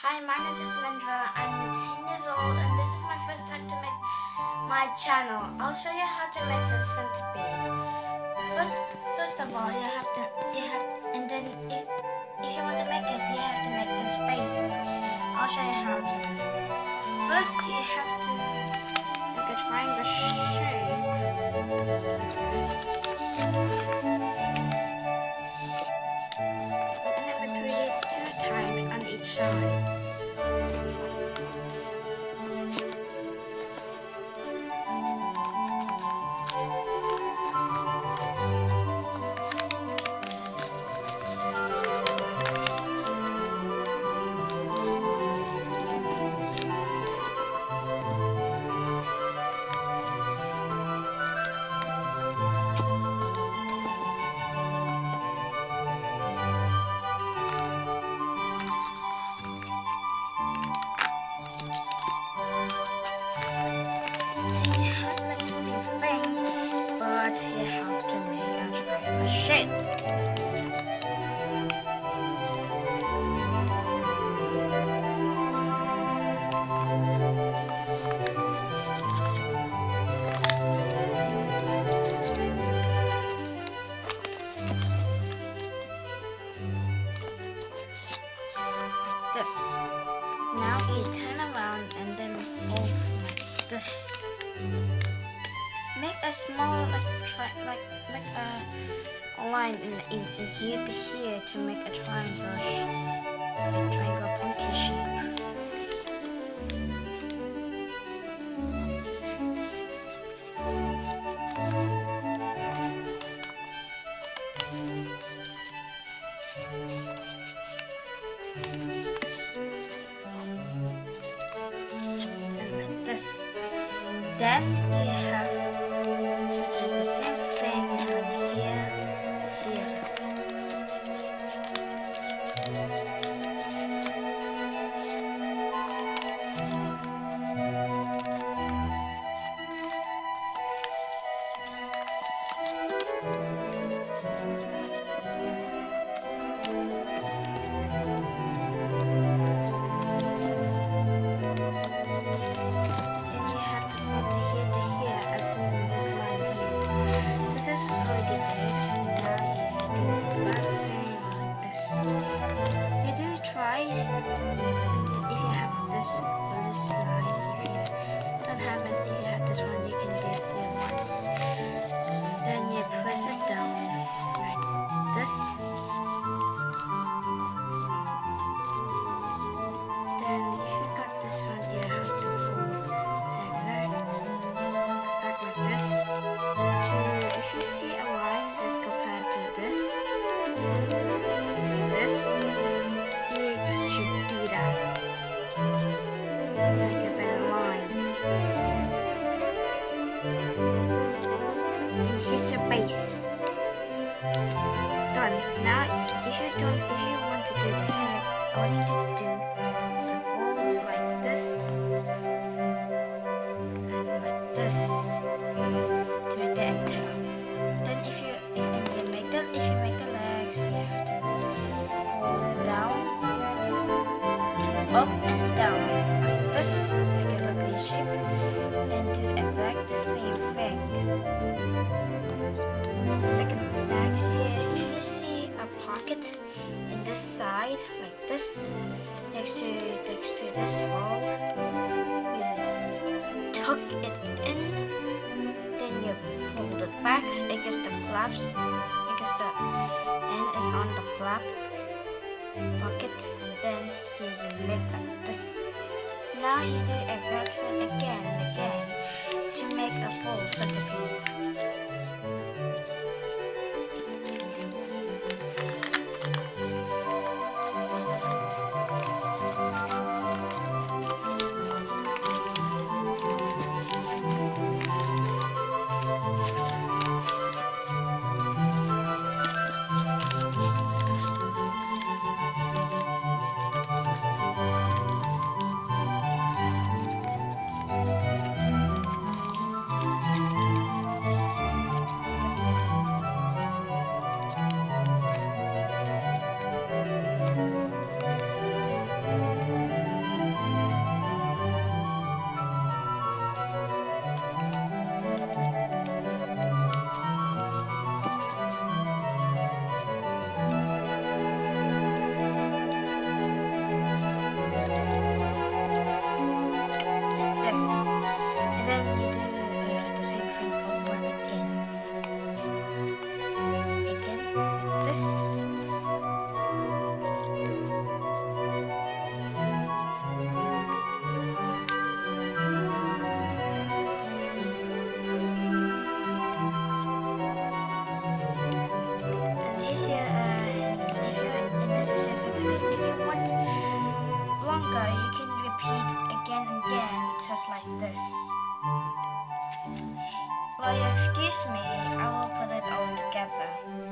Hi, my name is Lendra. I'm 10 years old and this is my first time to make my channel. I'll show you how to make the centipede. First of all, and then if you want to make it, you have to make the space. I'll show you how to. First, you have to make a triangle shape like this. And then repeat it 2 times on each side. Shape. Like this. Now you turn around and then fold like this. Make a small make a line in here to here to make a triangle pointy shape. And like this. Then you have to do the same thing on here. Base. Done. Now, if you want to do the head, all you need to do is fold like this and like this to make the antenna. Then, if you make the legs, you have to fold down, up and down like this, make a lovely shape, and do exactly the same thing. Second, next here, if you see a pocket in this side, like this, next to this fold, you tuck it in, then you fold it back against the flaps, because the end is on the flap pocket, and then here you make like this. Now you do exactly again and again to make a full centipede. like this. Will you excuse me? I will put it all together.